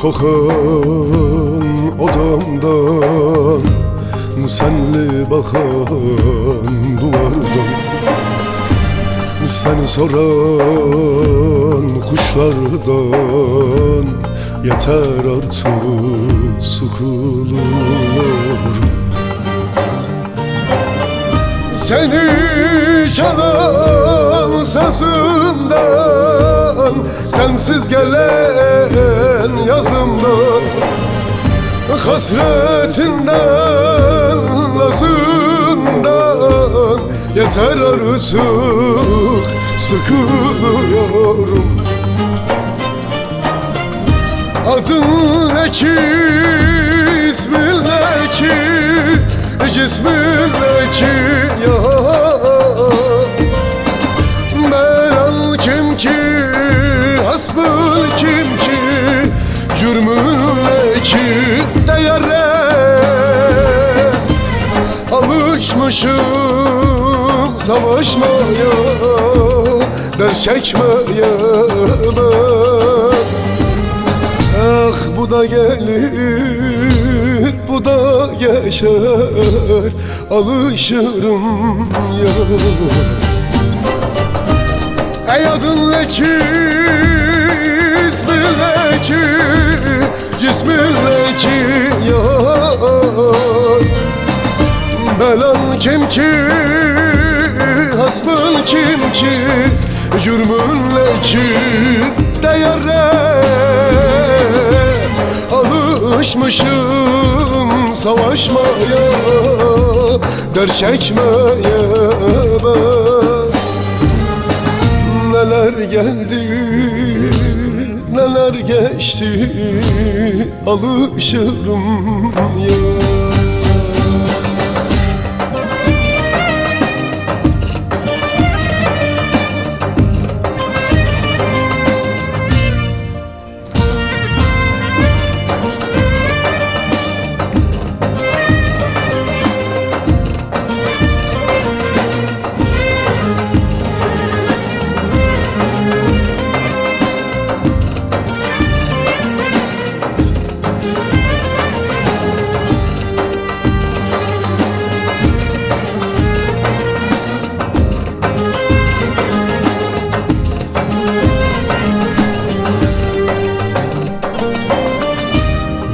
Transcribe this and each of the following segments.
Kokan odamdan, senli bakan duvardan, seni soran kuşlardan yeter artık, sıkılıyorum. Seni çalan sazından, sensiz gelen yazımdan, hasretinden, nazından yeter artık, sıkılıyorum. Adın ne ki, ismin ne ki, cismin ne ki ya? Belan kim ki, hasbın kim ki, cürmün ne ki değere? Alışmışım savaşmaya, ders çekmeye ben. Ah bu da gelir, bu da geçer, alışırım ya. Ey adın ne ki, ismin ne ki, cismin ne ki ya? Belan kim ki, hasbın kim ki, cürmün ne ki değere? Alışmışım savaşmaya, ders çekmeye ben. Neler geldi, neler geçti, alışırım ya.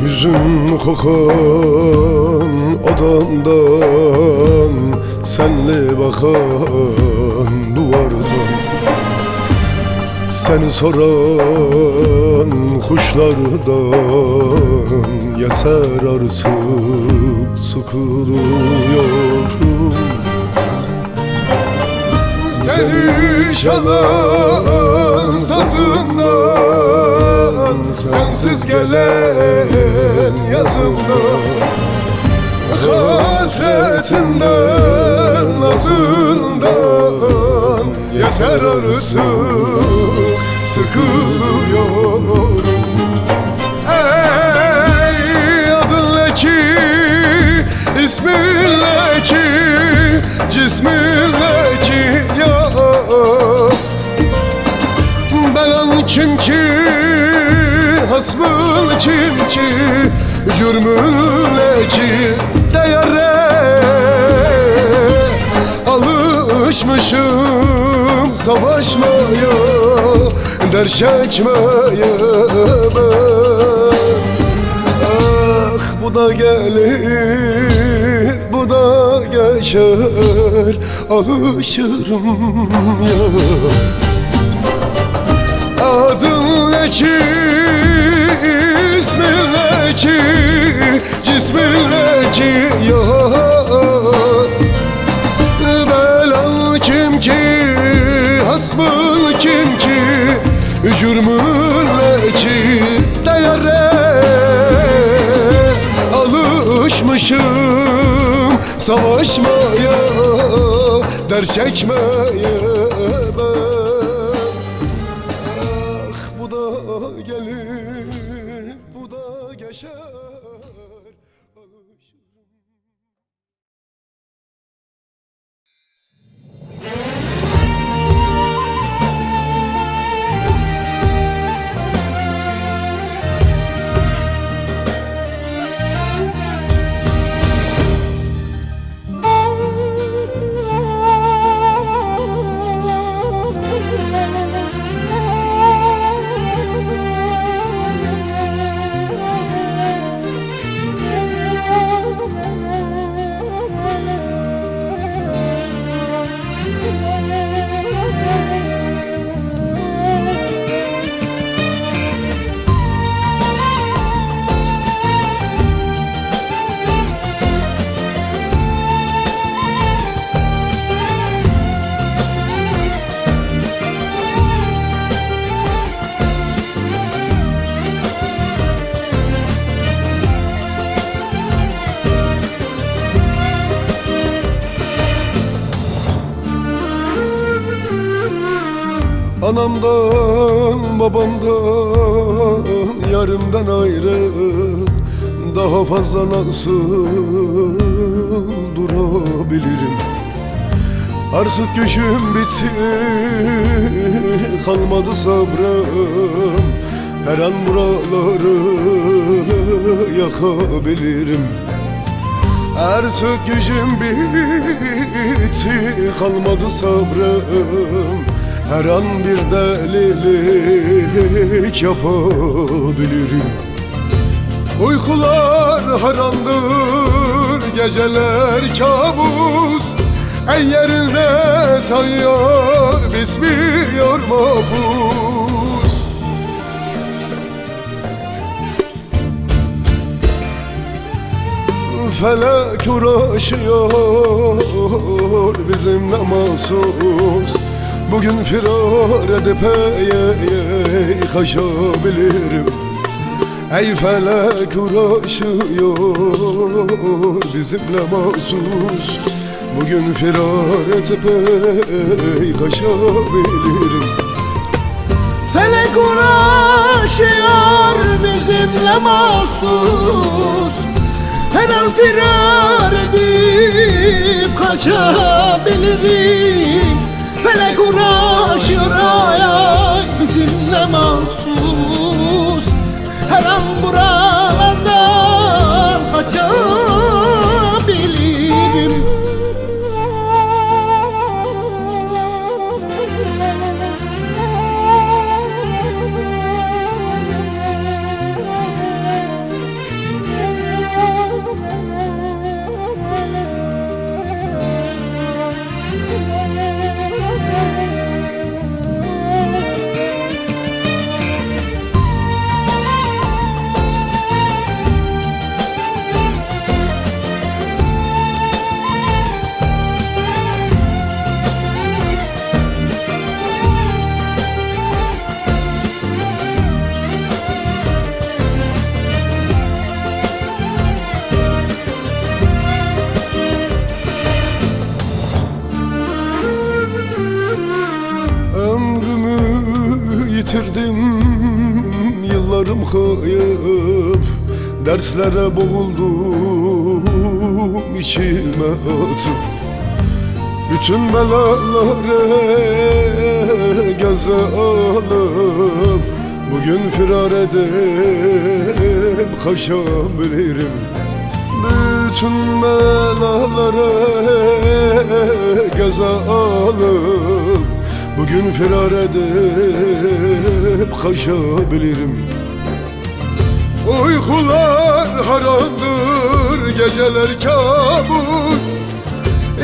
Yüzün kokan odamdan, senli bakan duvardan, seni soran kuşlardan yeter artık, sıkılıyorum. Seni çalan sazından, sensiz gelen yazımdan, hasretinden, nazından yeter artık, sıkılıyorum. Ey adın ne ki, ismin ne ki, cismindeki ya. Belan kim ki, hasbın kim ki, cürmünle ki değere alışmışım savaşmaya, dert çekmeye ben. Ah bu da gelir, bu da geçer, alışırım ya. Adın ne ki, ismin ne ki, cismin ne ki ya. Belan kim ki, hasmın kim ki, cürmün ne ki değere alışmışım savaşmaya, dert çekmeye ben. Bu da gelir, bu da geçer. Anamdan, babamdan, yarımdan ayrı daha fazla nasıl durabilirim? Artık gücüm bitti, kalmadı sabrım. Her an buraları yakabilirim. Artık gücüm bitti, kalmadı sabrım. Her an bir delilik yapabilirim. Uykular haramdır, geceler kabus. En yerinde sayıyor, bismiyor mapus. Felek uğraşıyor bizimle mahsus. Bugün firar edip kaçabilirim. Ey felek uğraşıyor bizimle mahsus. Bugün firar edip kaçabilirim. Felek uğraşıyor bizimle mahsus. Her an firar edip kaçabilirim. Felek uğraşıyor ay ay bizimle mahsus. Her an buralardan kaçabilirim. Yitirdim yıllarım kayıp, derslere boğuldum içime atıp. Bütün belaları göze alıp bugün firar edip kaçabilirim. Bütün belaları göze alıp bugün firar edip kaçabilirim. Uykular haramdır, geceler kabus,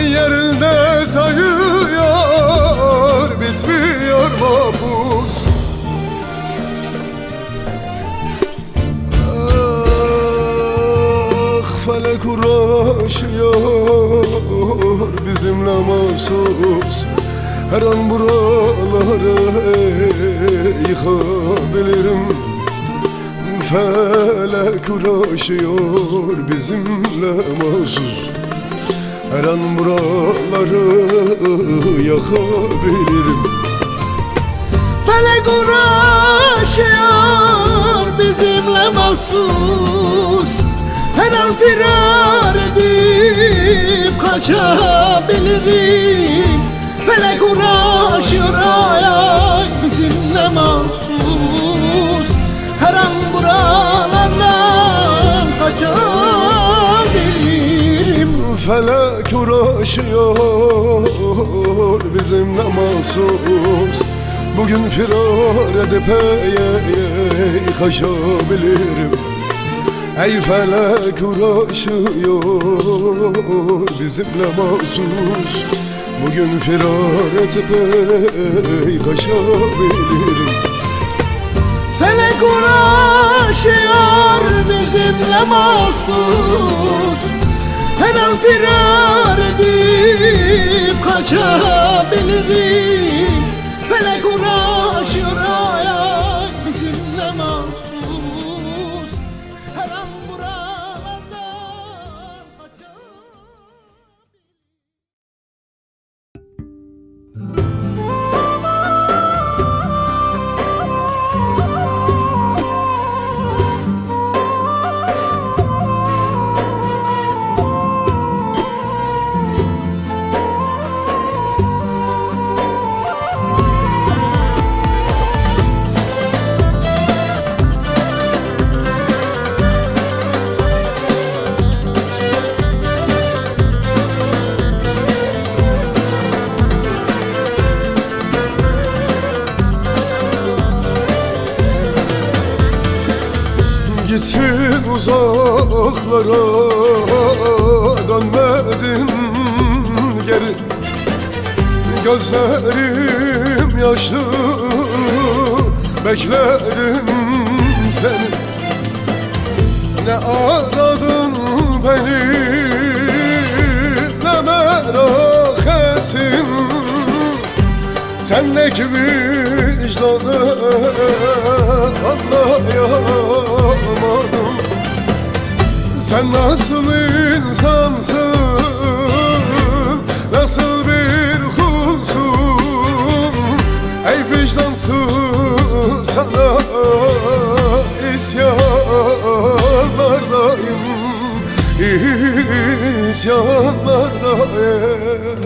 yerinde sayıyor bitmiyor mapus. Ah, felek uğraşıyor bizimle mahsus, her an buraları yıkabilirim. Felek uğraşıyor bizimle mahsus, her an buraları yakabilirim. Felek uğraşıyor bizimle mahsus, her an firar edip kaçabilirim. Felek uğraşıyor ay ay bizimle mahsus, her an buralardan kaçabilirim. Felek uğraşıyor bizimle mahsus, bugün firar edip kaçabilirim. Ey felek uğraşıyor bizimle mahsus, bugün firar edip kaçabilirim. Felek uğraşıyor bizimle mahsus, her an firar edip kaçabilirim. Felek uğraşıyor ay ay bizimle mahsus, her an buralardan kaçabilirim. Gittin uzaklara, dönmedin geri. Gözlerim yaşlı, bekledim seni. Ne aradın beni, ne merak ettin. Sendeki vicdanı anlayamadım. Sen nasıl insansın, nasıl bir kulsun? Ey vicdansız, sana isyanlardayım, isyanlardayım.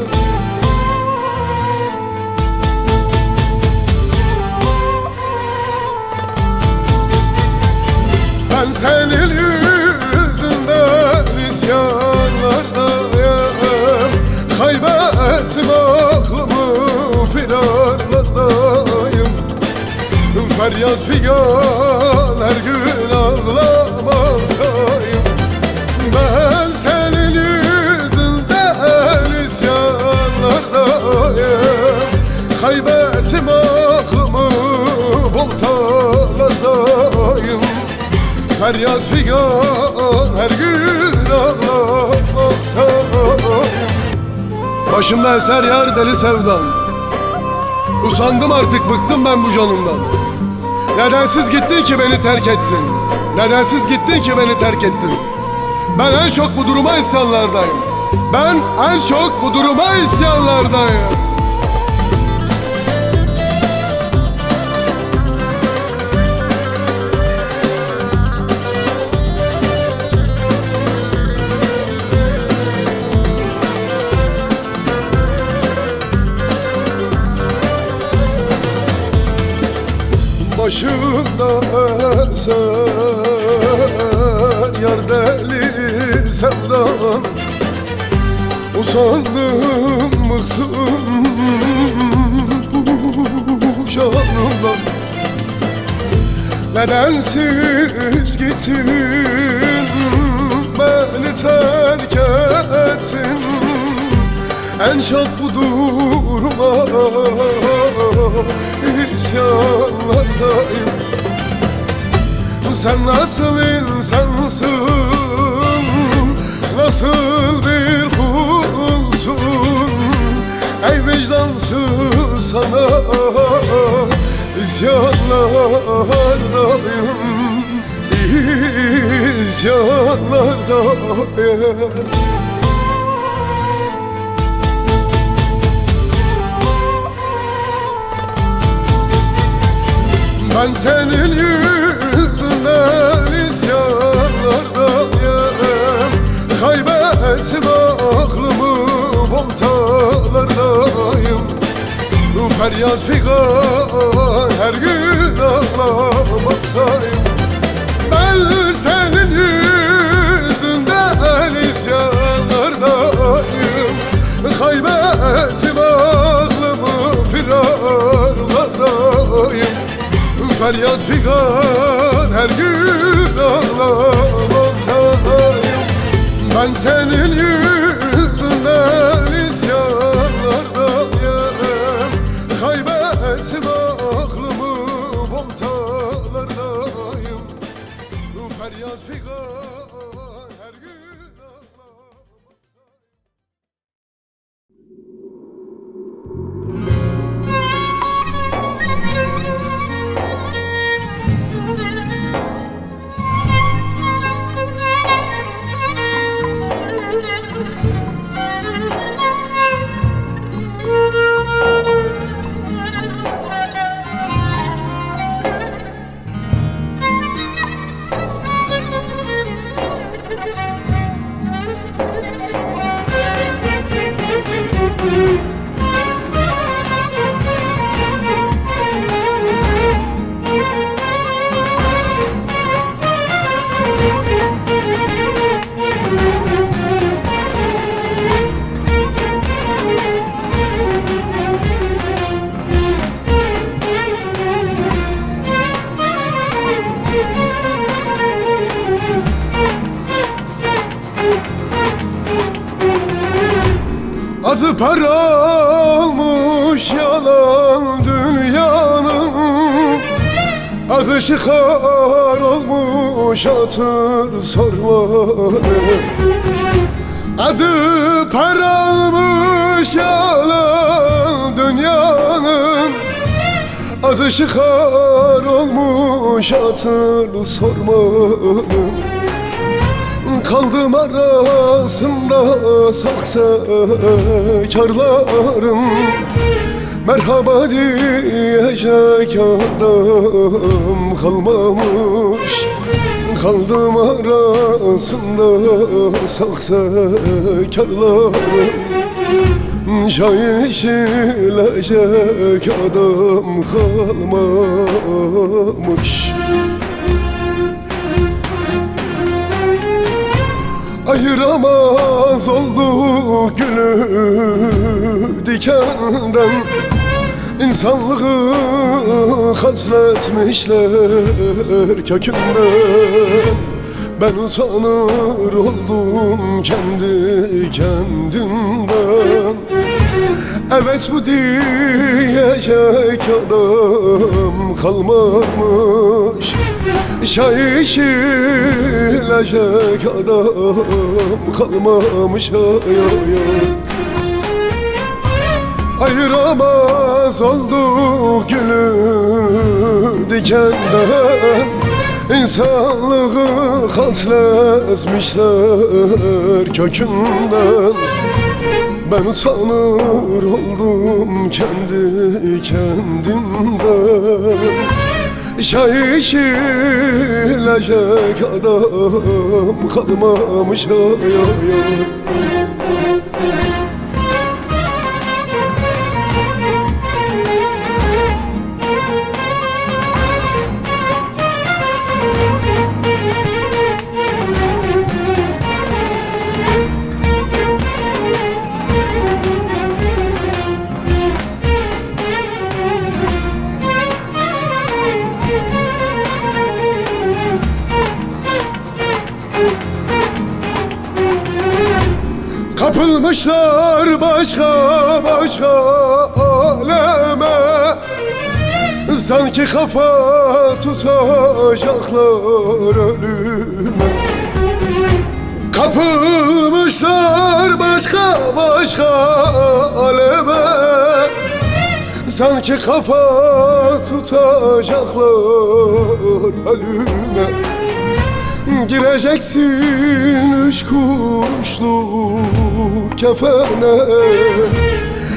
Ben senin yüzünden isyanlardayım, kaybettim aklımı firarlardayım. Feryat figan her gün ağlamasayım. Ben senin yüzünden isyanlardayım, kaybettim aklımı voltalardayım. Feryat figan her gün ağlamaktayım. Başımda eser yar deli sevdan, usandım artık, bıktım ben bu canımdan. Nedensiz gittin ki beni terk ettin, nedensiz gittin ki beni terk ettin. Ben en çok bu duruma isyanlardayım, ben en çok bu duruma isyanlardayım. başımda eser yar deli sevdan. Usandım bıktım bu canımdan. Nedensiz gittin, beni terk ettin. En çok bu duruma isyanlardayım. Sen nasıl insansın, nasıl bir kulsun? Ey vicdansız, sana isyanlardayım, isyanlardayım. Ben senin yüzünden isyanlardayım. Kaybettim aklımı, voltalardayım. Feryat figan her gün ağlamaktayım. Ben senin yüzünden isyanlardayım. Kaybettim aklımı, firarlardayım. Feryat figan her gün ağlamaktayım. Ben senin yüzünden isyanlardayım. Kaybettim aklımı, voltalardayım. Feryat figan her gün ağlamaktayım. Adı para olmuş yalan dünyanın. Adı şikar olmuş hatır sormanın. Adı para olmuş yalan dünyanın. Adı şikar olmuş hatır sormanın. Kaldım arasında sahtekarların. Merhaba diyecek adam kalmamış. Kaldım arasında sahtekarların. Çay içilecek adam kalmamış. Ayıramaz olduk gülü dikenden. İnsanlığı katletmişler kökünden. Ben utanır oldum kendi kendimden. Evet bu diyecek adam kalmamış. Çay içilecek adam kalmamış. Ay, ay, ay. Ayıramaz olduk gülü dikenden. İnsanlığı katletmişler kökünden. Ben utanır oldum kendi kendimden. Çay içilecek adam kalmamış. Ay, ay, ay. Kapılmışlar başka başka aleme, sanki kafa tutacaklar ölüme. Kapılmışlar başka başka aleme, sanki kafa tutacaklar ölüme. Gireceksin 3 kuruşluk kefene,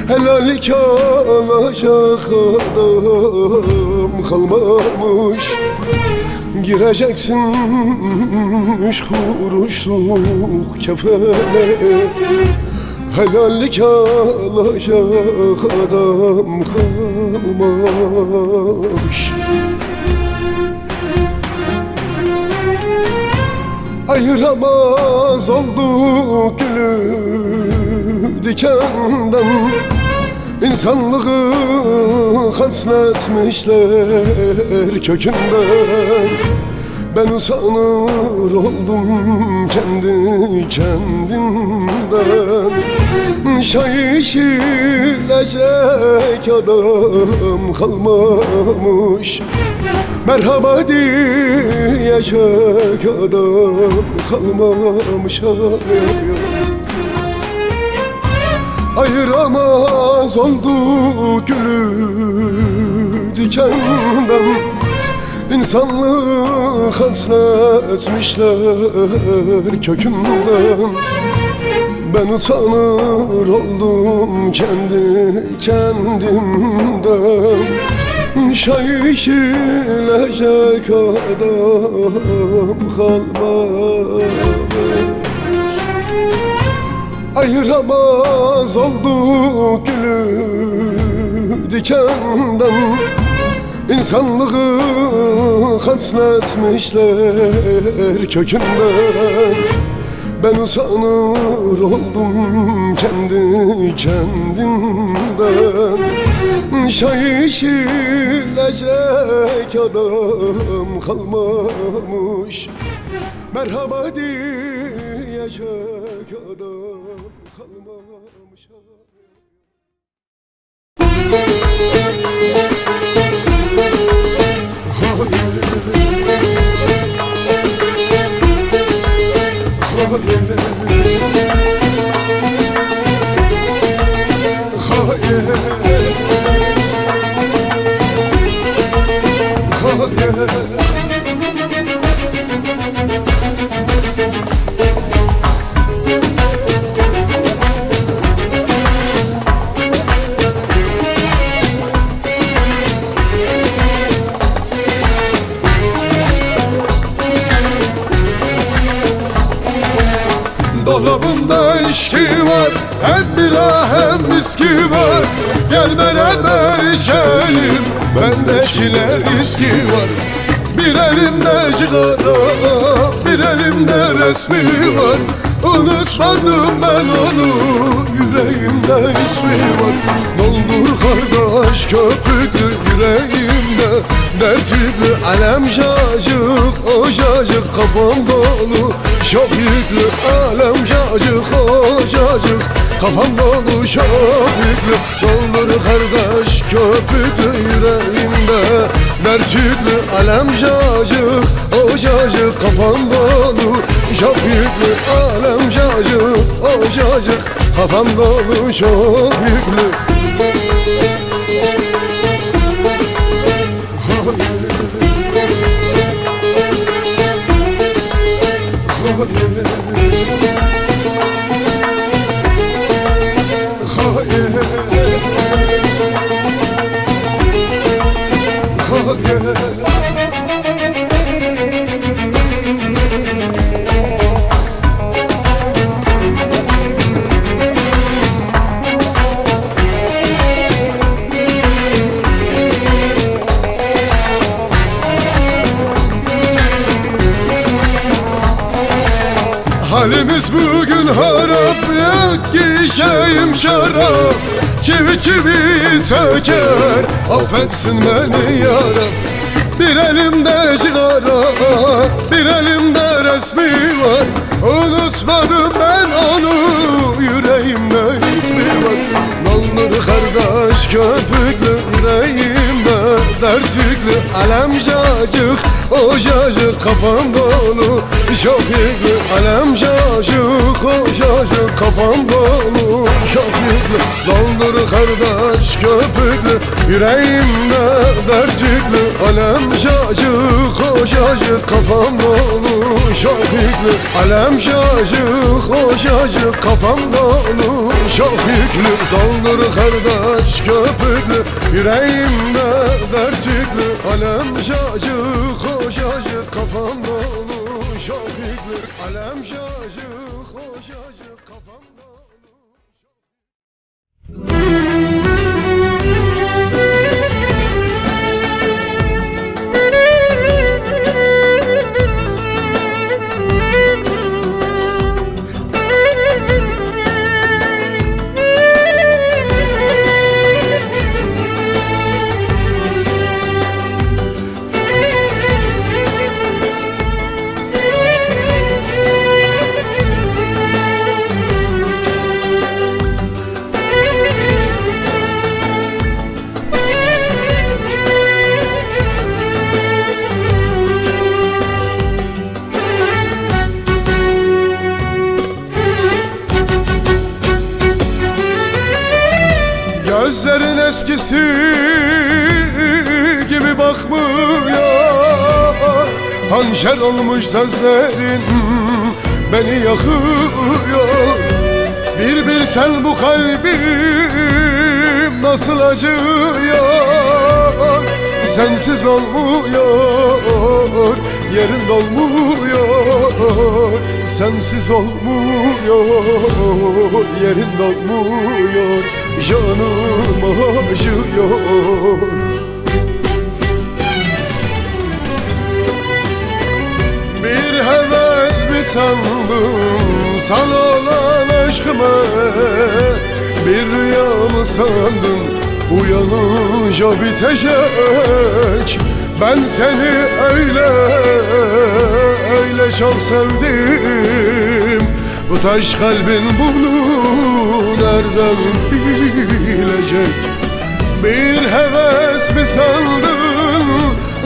helallik alacak adam kalmamış. Gireceksin 3 kuruşluk kefene, helallik alacak adam kalmamış. Ayıramaz olduk gülü dikenden, İnsanlığı katletmişler kökünden. Ben usanır oldum kendi kendimden. Çay içilecek adam kalmamış, merhaba diyecek adam kalmamış. Ayıramaz olduk gülü dikenden, İnsanlığı katletmişler kökünden. Ben utanır oldum kendi kendimden. Çay içilecek adam kalmamış. Ayıramaz olduk gülü dikenden, İnsanlığı katletmişler kökünden. Ben usanır oldum kendi kendimden. Çay içilecek adam kalmamış, merhaba diyecek adam kalmamış. Dolabımda içki var, hem bira hem viski var. Gel beraber içelim, bende çile riski var. Bir elimde cigara, bir elimde resmi var. Unutmadım ben onu, yüreğimde ismi var. Doldur kardeş köpüklü yüreğimde, dert yüklü alem cacık, o cacık kafam dolu. Çok yüklü alem cacık, o cacık kafam dolu çok yüklü. Doldur kardeş köpüklü yüreğimde, dert yüklü alem cacık, o cacık kafam dolu. Çok yüklü alem cacık, o cacık kafam dolu çok yüklü. Halimiz bugün harap, yok ki şeyim şarap. Çivi çivi söker, affetsin beni yarab. Bir Bir elimde sigara, bir elimde resmi var. Unutmadım ben onu, yüreğimde ismi var. Nalnır kardeş köpüklü yüreğimde dert yüklü. Alem cacık, o cacık kafam dolu çok yüklü. Alem cacık, o cacık kafam dolu çok yüklü. Nalnır kardeş köpüklü yüreğimde dert yüklü. Alem cacık, o cacık kafam dolu çok yüklü. Alem cacık, o cacık kafam dolu çok yüklü. Doldur kardeş köpüklü yüreğimde dert yüklü. Alem cacık, o cacık kafam dolu çok yüklü. Alem cacık, o cacık kafam dolu. Gözlerin eskisi gibi bakmıyor. Hançer olmuş sözlerin beni yakıyor. Bir bilsen bu kalbim nasıl acıyor. Sensiz olmuyor, yerin dolmuyor. Sensiz olmuyor, yerin dolmuyor. Canım acıyor. Bir heves mi sandın sana olan aşkıma? Bir rüya mı sandın uyanınca bitecek? Ben seni öyle çok sevdim. Bu taş kalbin bunu nereden bilecek? Bir heves mi sandın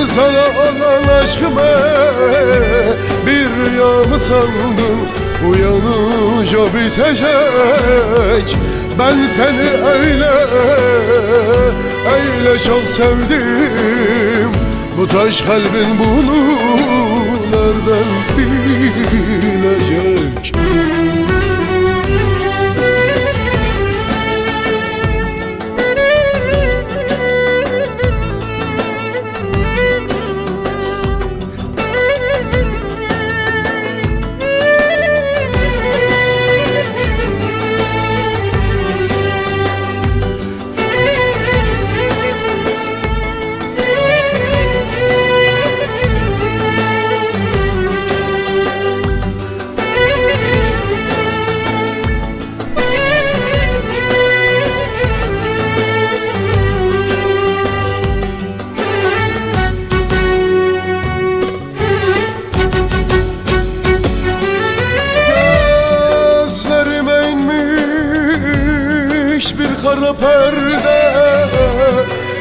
sana olan aşkıma? Bir rüya mı sandın uyanınca bitecek? Ben seni öyle çok sevdim. Bu taş kalbin bunu nereden bilecek? Kara perde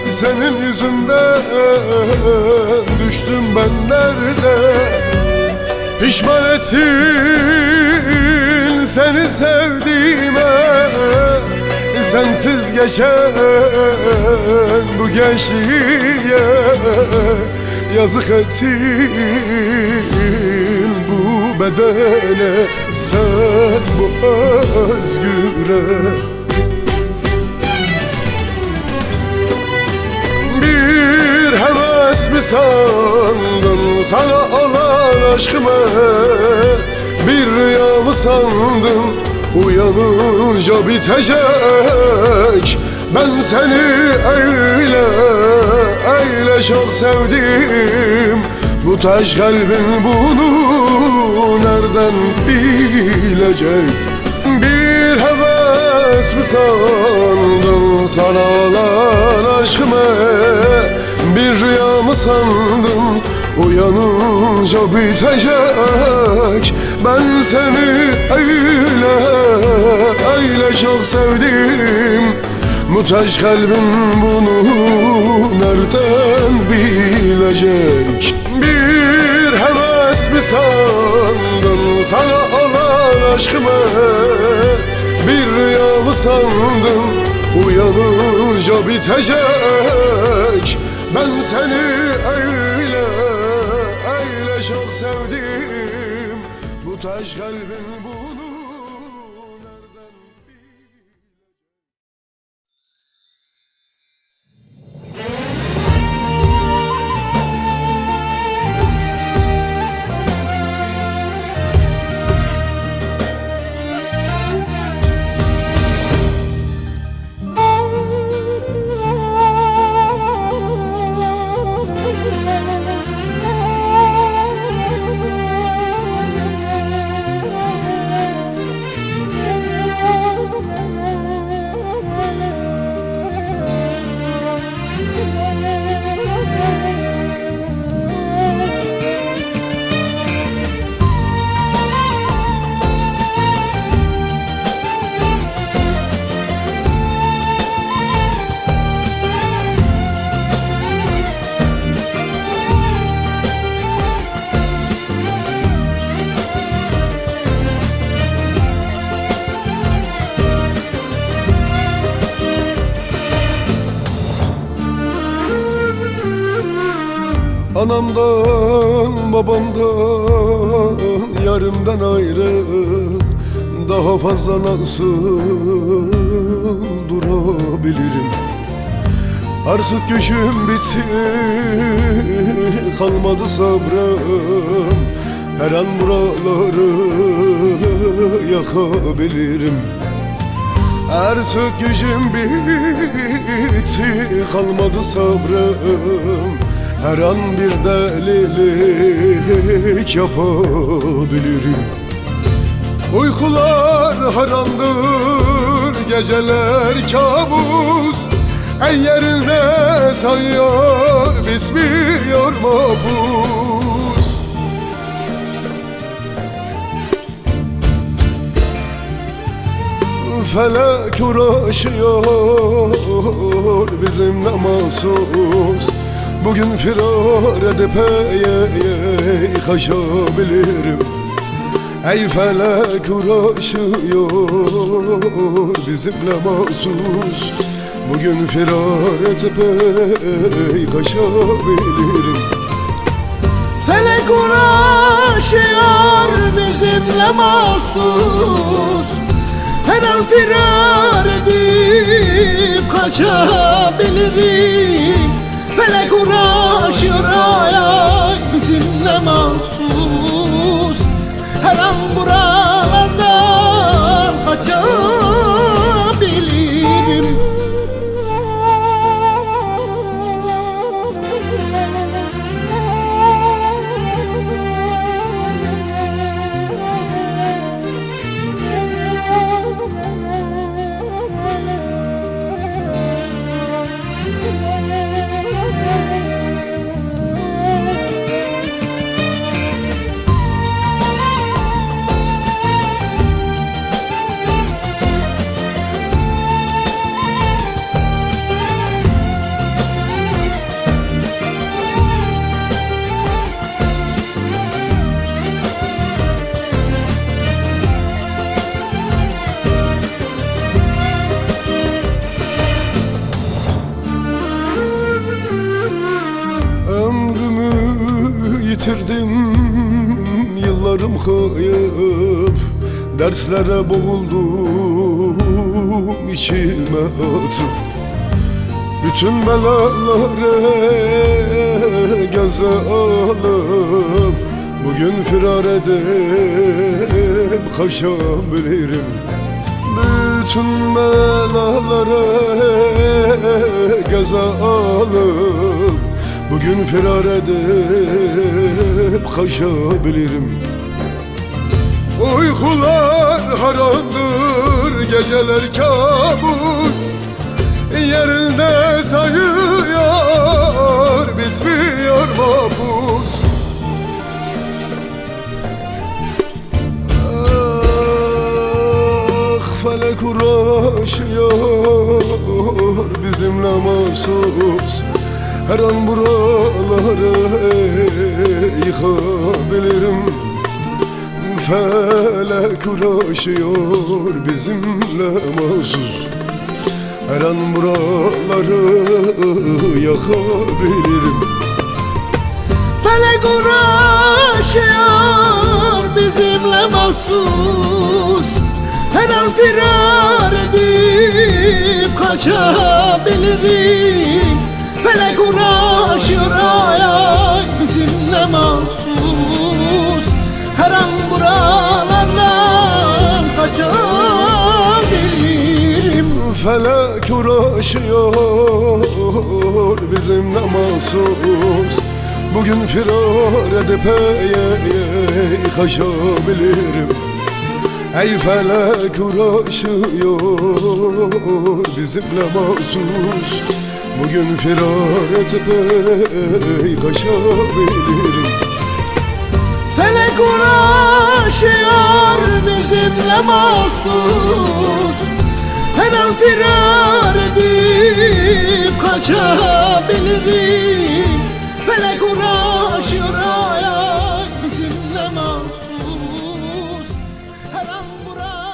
senin yüzünden düştüm ben nerede? Pişman ettin seni sevdiğime. Sensiz geçen bu gençliğe yazık ettin bu bedene. Sen bu özgüre mi sandın sana olan aşkıma? Bir rüya mı sandın uyanınca bitecek? Ben seni öyle çok sevdim. Bu taş kalbin bunu nereden bilecek? Bir heves mi sandın sana olan aşkıma? Bir rüya mı sandın, uyanınca bitecek. Ben seni öyle, öyle çok sevdim. Muhtaç kalbim bunu nereden bilecek? Bir heves mi sandın sana olan aşkımı? Bir rüya mı sandın, uyanınca bitecek. Ben seni öyle, öyle çok sevdim. Bu taş kalbin bunu nereden bilecek? Anamdan, babamdan, yarımdan ayrı daha fazla nasıl durabilirim? Artık gücüm bitti, kalmadı sabrım. Her an buraları yakabilirim. Artık gücüm bitti, kalmadı sabrım. Her an bir delilik yapabilirim. Uykular haramdır, geceler kabus. En yerinde sayıyor, bitmiyor mabus. Felek uğraşıyor bizimle mahsus. Bugün firar edip kaçabilirim. Ey felek uğraşıyor bizimle mahsus. Bugün firar edip kaçabilirim. Felek uğraşıyor bizimle mahsus. Her an firar edip kaçabilirim. Felek uğraşıyor ay ay bizimle mahsus. Her an buralardan kaçabilirim. Yitirdim, yıllarım kayıp. Derslere boğuldum, içime atıp. Bütün belaları göze alıp bugün firar edip kaçabilirim. Bütün belaları göze alıp bugün firar edip kaçabilirim. Uykular haramdır, geceler kabus. Yerinde sayıyor, bizimle mahsus. Her an buraları yıkabilirim. Felek uğraşıyor bizimle mahsus. Her an buraları yakabilirim. Felek uğraşıyor bizimle mahsus. Her an firar edip kaçabilirim. Felek uğraşıyor ay ay bizimle mahsus. Her an buralardan kaçabilirim. Felek uğraşıyor bizimle mahsus. Bugün firar edip kaçabilirim. Ey felek uğraşıyor bizimle mahsus. Bugün firar edip kaçabilirim. Felek uğraşıyor bizimle mahsus. Her an firar edip kaçabilirim. Felek uğraşıyor ay ay bizimle mahsus. Her an buralardan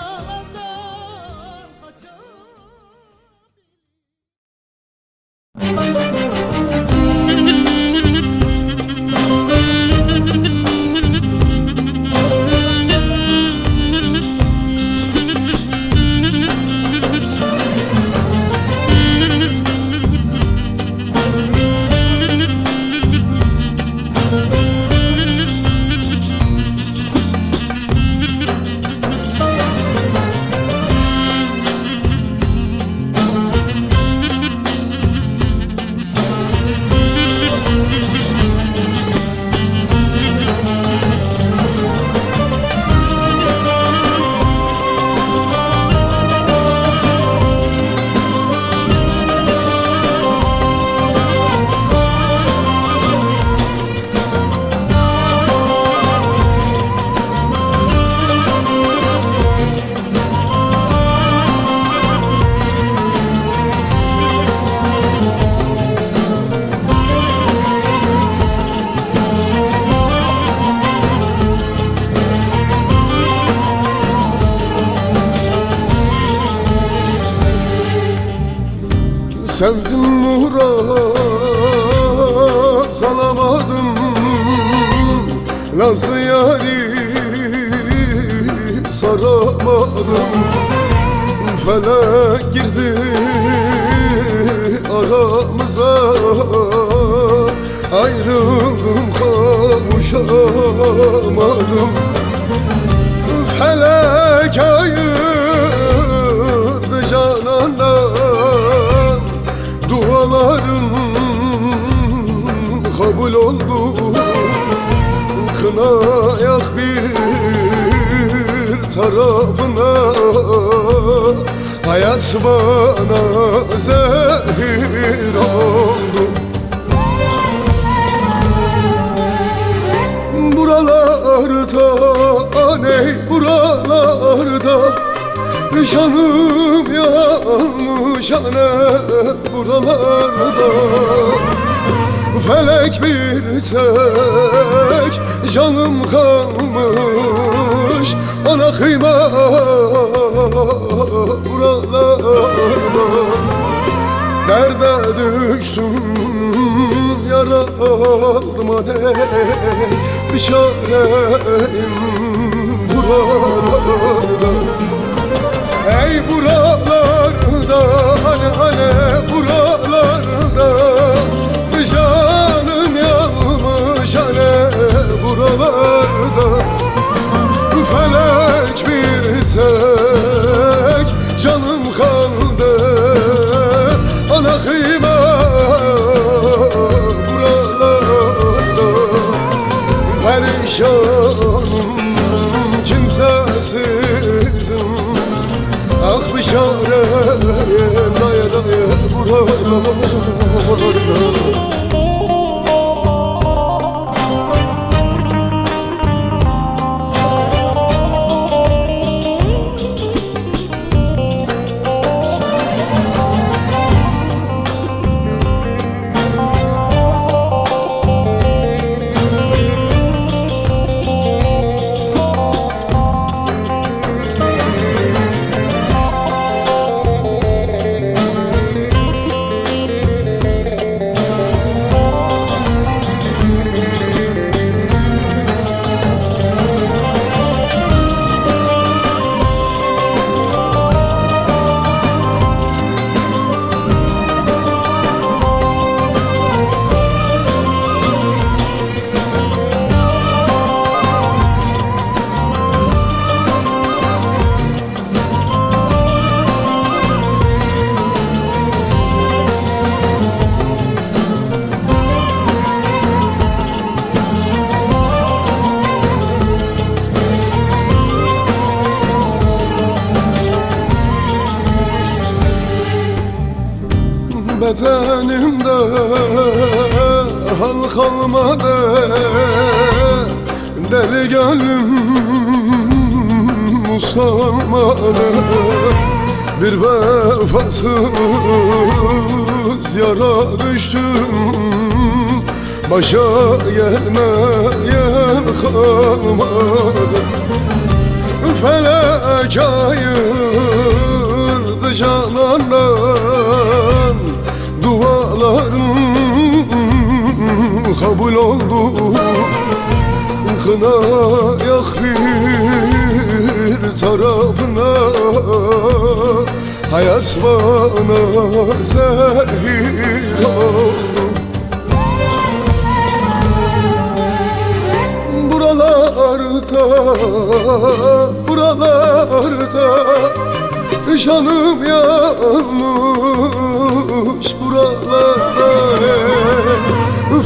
Sevdim Murat salamadım. Nasıl yari saramadım. Felek girdi aramıza. Ayrıldım kavuşamadım. Felek ayırdı canandan. Duaların kabul oldu. Kına yak bir tarafına. Hayat bana zehir oldu. Buralarda aney buralarda canım yanmış ane buralarda. Felek bir tek canım kalmış. Ana kıyma buralarda. Derde düştüm yara aldım aney. Bir çareyim buralarda. Ey buralarda hani hani buralarda. Canım yanmış hani buralarda. Felek bir tek canım kaldı. Ana kıyma buralarda. Perişanım kimsesizim. Ah bir çarem daya daya buralarda. bedenimde hal kalmadı. Deli gönlüm usanmadı. Bir vefasız yara düştüm, başa gelmeyen kalmadı. Felek ayırdı canandan, dualarım kabul oldu. Kına yak bir tarafına, hayat bana zehir oldu. Buralarda canım yanmış buralarda.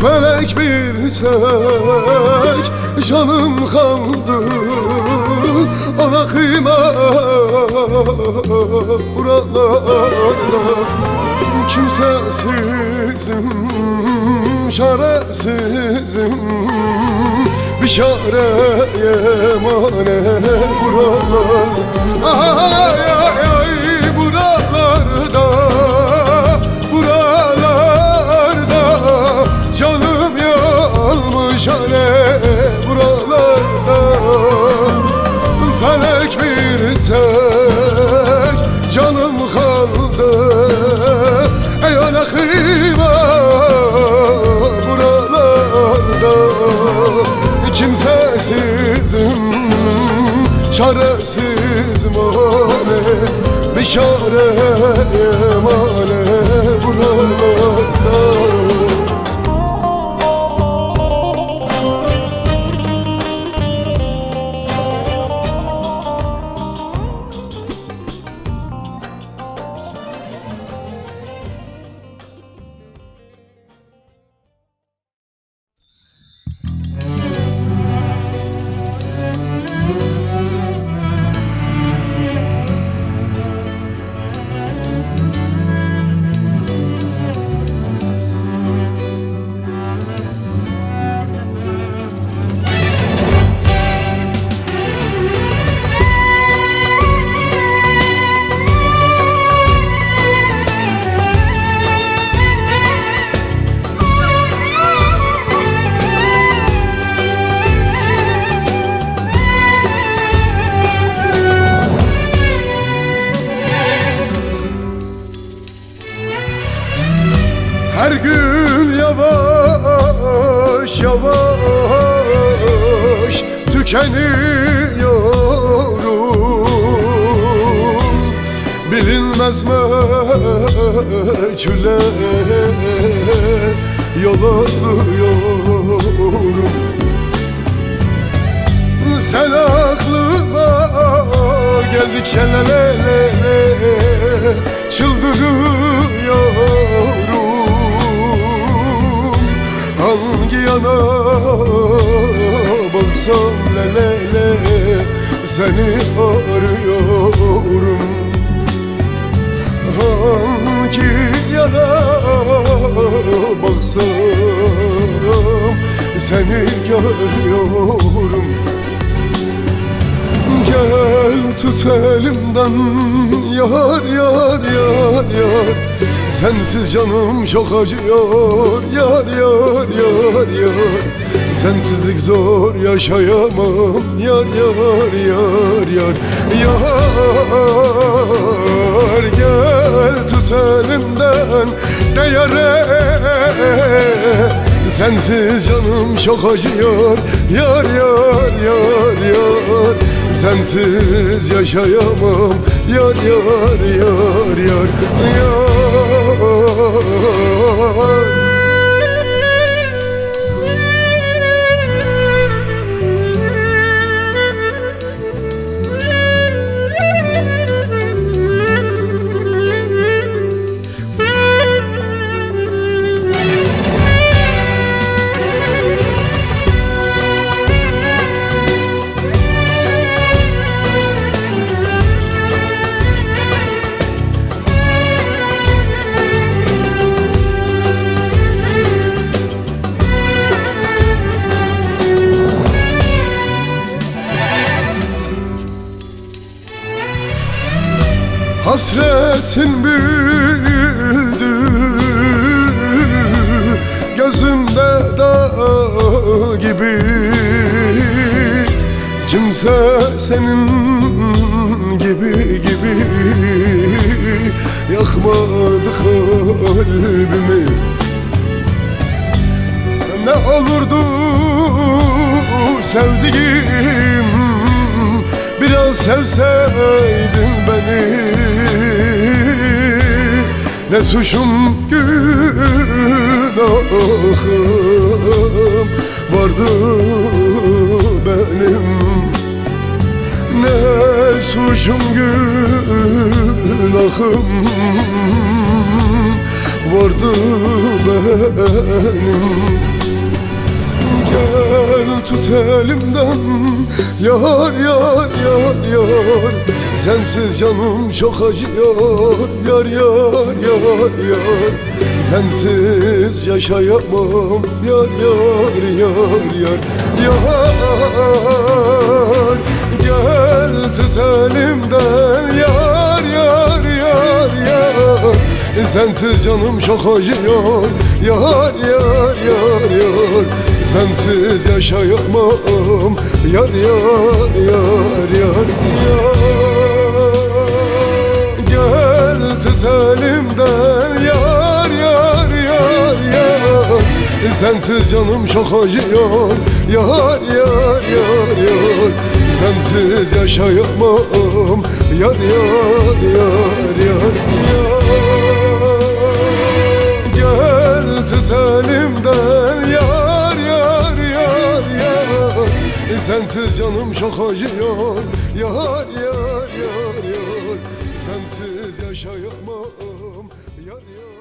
Felek bir tek canım kaldı, ona kıyma buralarda. Kimsesizim, çaresizim, bir çareye mane buralar. Ay ay ay buralarda, buralarda canım yanmış hale buralarda. Felek bir tek canım kaldı, ey ana kıyma buralarda. Kimsesizim, çaresizim mane, bir çareye mane buralarda. Her gün yavaş yavaş tükeniyorum. Bilinmez meçhule yol alıyorum. Sen aklıma geldikçe çıldırıyorum. Hangi yana baksam seni arıyorum. Hangi yana baksam seni görüyorum. Gel tut elimden yar yar yar yar, sensiz canım çok acıyor yar yar yar yar. Sensizlik zor yaşayamam yar yar yar yar yar. Gel tut elimden de yare, sensiz canım çok acıyor yar yar yar yar. Sensiz yaşayamam yar yar yar yar yar. hasretin büyüdü, gözümde dağ gibi. Kimse senin gibi yakmadı kalbimi. Ne olurdu sevdiğim, biraz sevseydin beni. Ne suçum günahım vardı benim. Ne suçum günahım vardı benim. Gel tut elimden yar yar yar yar, sensiz canım çok acıyor yar yar yar yar. Sensiz yaşayamam yar yar yar yar yar. Gel tut elimden yar yar yar yar, sensiz canım çok acıyor yar yar yar yar. Sensiz yaşayamam yar yar yar yar yar. Gel tut elimden yar yar yar yar, sensiz canım çok acıyor yar yar yar yar. Sensiz yaşayamam yar yar yar yar yar. Gel tut elimden yar yar yar yar, sensiz canım çok acıyor yar yar yar yar. Sensiz yaşayamam yar yar yar.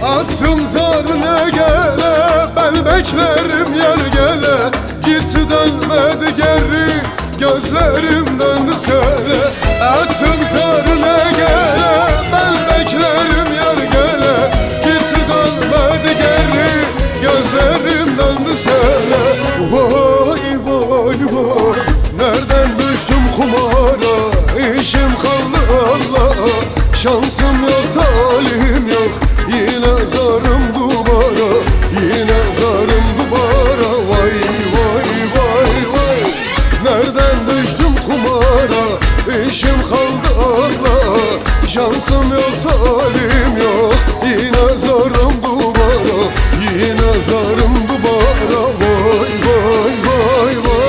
Atım zarına gele, ben beklerim yer gele. Gitti dönmedi geri, gözlerim döndü sele. Atım zarına gele, ben beklerim yer gele. Gitti dönmedi geri, gözlerim döndü sele. Vay vay vay, nereden düştüm kumara? İşim kaldı Allah'a, şansım yok talim yok. Yine zarım duvara, yine zarım duvara. Vay vay vay vay, nereden düştüm kumara? İşim kaldı Allah'a, şansım yok talim yok. Yine zarım duvara, yine zarım duvara. Vay vay vay vay.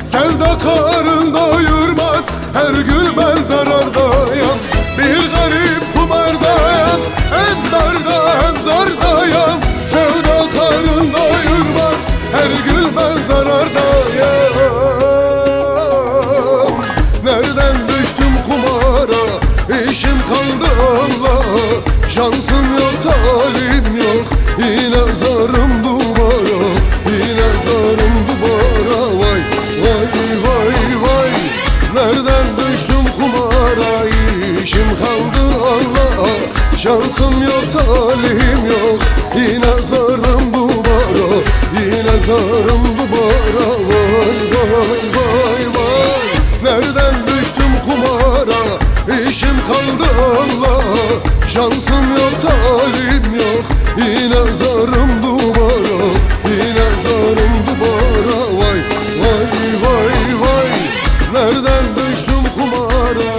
Sevda karın doyurmaz, her gün ben zarardayım. Bir garip kumardayım, hem darda hem zardayım. Sevda karın doyurmaz, her gün ben zarardayım. Nereden düştüm kumara, işim kaldı Allah'a. Şansım yok talim yok, yine zarım duvara, yine zarım duvara. Vay vay vay vay, nereden düştüm kumara? İşim kaldı Allah'a, şansım yok talim yok. Yine zarım duvara, yine zarım duvara. Vay vay vay vay, nereden düştüm kumara? kaldı Allah'a. Şansım yok, talim yok, yine zarım duvara, yine zarım duvara. Vay vay vay vay, nereden düştüm kumara,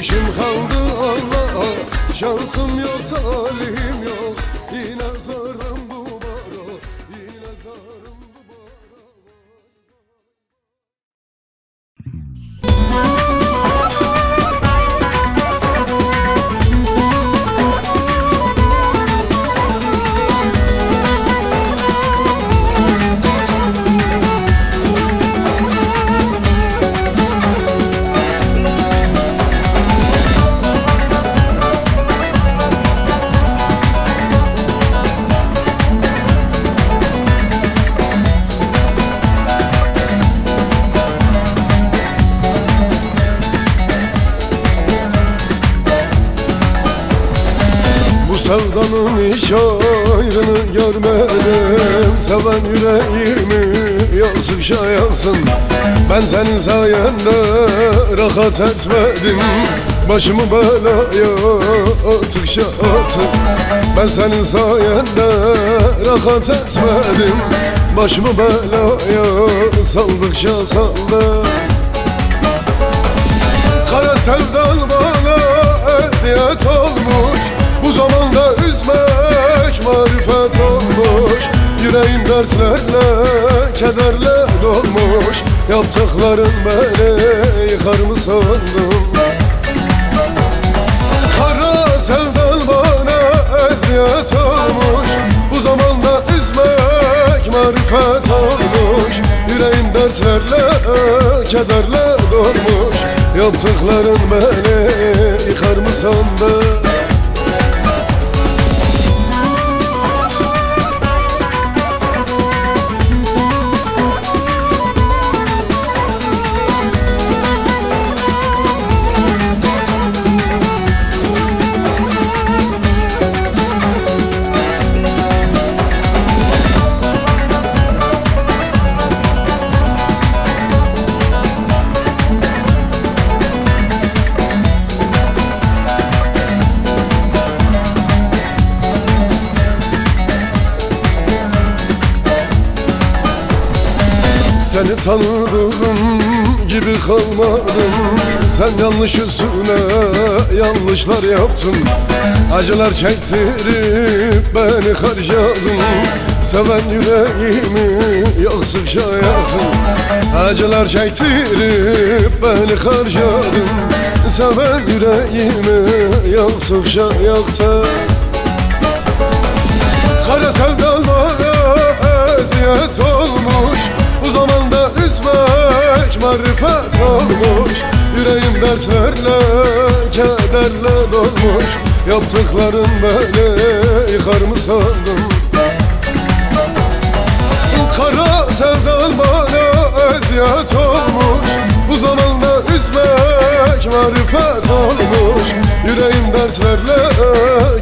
işim kaldı Allah'a. Şansım yok, talim yok, yine zarım duvara, yine zarım duvara. Sevdanın hiç ayrını görmedim, seven yüreğimi yazıkça yansın. Ben senin sayende rahat etmedim, başımı belaya attıkça attın. Ben senin sayende rahat etmedim, başımı belaya saldıkça saldım. Kara sevdan bana eziyet olmuş, bu zamanda üzmek marifet olmuş. Yüreğim dertlerle, kederle dolmuş. Yaptıkların beni yıkar mı sandın? Kara sevdan bana eziyet olmuş, bu zamanda üzmek marifet olmuş. Yüreğim dertlerle, kederle dolmuş. Yaptıkların beni yıkar mı sandın? Seni tanıdığım gibi kalmadım. Sen yanlış üstüne yanlışlar yaptın. Acılar çektirip beni harcadın. Seven yüreğimi yaksıkça yaktın. Acılar çektirip beni harcadın. Seven yüreğimi yaksıkça yaktın. Kara sevdan bana eziyet olmuş, bu zamanda üzmek marifet olmuş. Yüreğim dertlerle, kederle dolmuş. Yaptıkların beni yıkar mı sandın? Kara sevdan bana eziyet olmuş, bu zamanda üzmek marifet olmuş. Yüreğim dertlerle,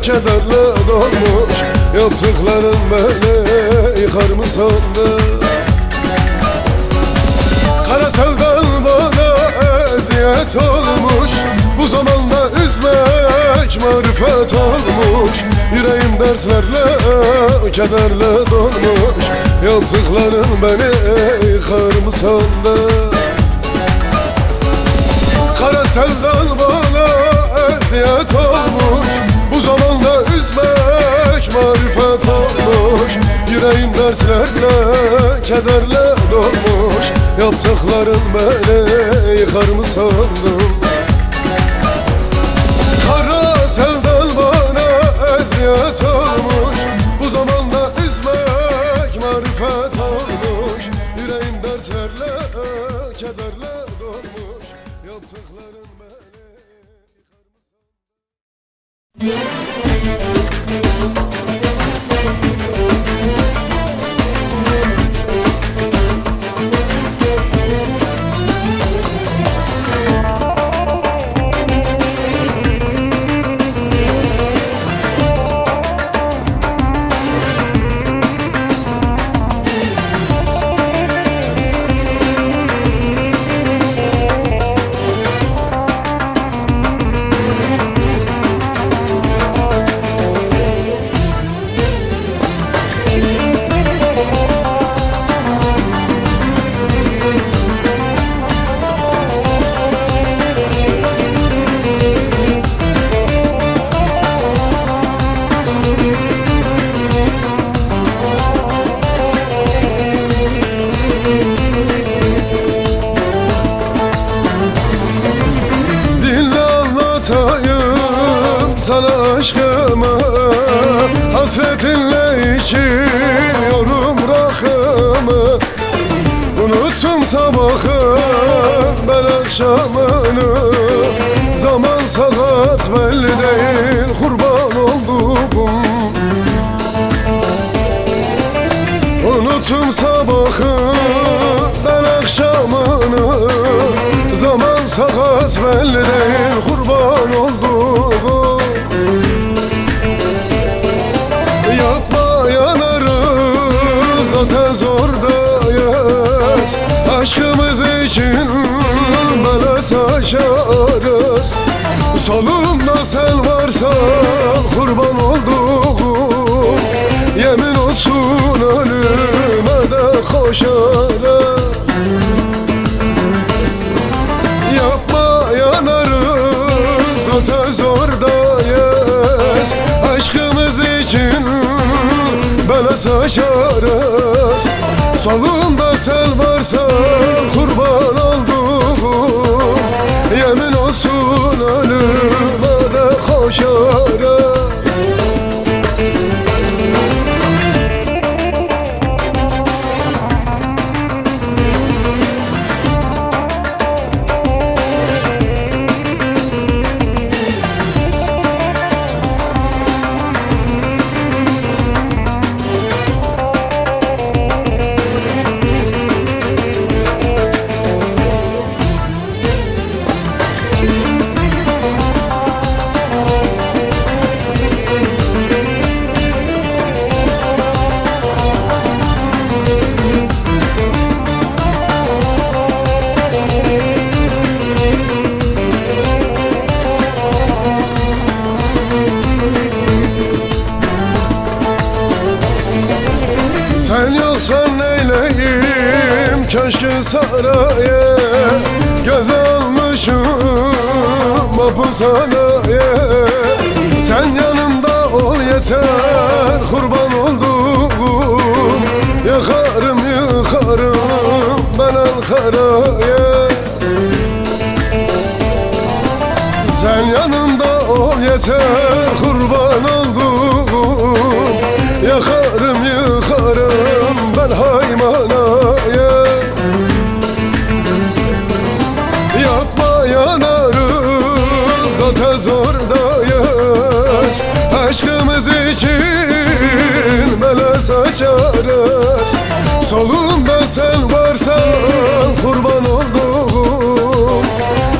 kederle dolmuş. Yaptıkların beni yıkar mı sandın? Kara sevdan bana eziyet olmuş, bu zamanda üzmek marifet olmuş. Yüreğim dertlerle, kederle dolmuş. Yaptıkların beni yıkar mı sandın? Kara sevdan bana eziyet olmuş, bu zamanda üzmek marifet olmuş. Yüreğim dertlerle, kederle dolmuş. Yaptıkların beni yıkar mı sandın? Kara sevdan bana eziyet olmuş, bu zamanda üzmek marifet olmuş. Yüreğim dertlerle, kederle dolmuş. Yaptıkların beni yıkar mı sandın? sana aşkımı, hasretinle içiyorum rakımı. Unuttum sabahı, ben akşamını. Zaman sakat belli değil, kurban olduğum. Unuttum sabahı, ben akşamını. Zaman sakat belli değil, kurban olduğum. Yapma yanarız, zaten zordayız. Aşkımız için bela saçarız. Solumda sen varsan kurban olduğum. Yemin olsun ölüme de koşarız. Yapma yanarız, zaten zordayız. Aşkımız için bela saçarız. Solumda sen varsan kurban olduğum. Yemin olsun ölüme de koşarız. Sen yoksan neyleyim köşkü saraya. Göz almışım mapushaneye. Sen yanımda ol yeter, kurban olduğum. Yakarım yıkarım ben Ankara'ya. Sen yanımda ol yeter, kurban olduğum. Yakarım yıkarım ben Haymana'ya. Yapma yanarız, zaten zordayız. Aşkımız için bela saçarız. Solumda sen varsan kurban olduğum.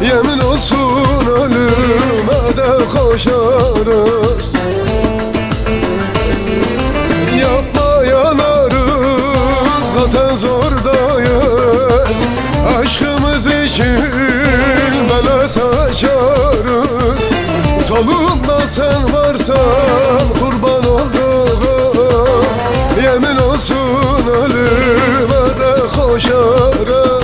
Yemin olsun ölüme de koşarız. Yapma yanarız, zaten zordayız. Aşkımız için bela saçarız. Solumda sen varsan kurban olduğum. Yemin olsun ölüme de koşarız.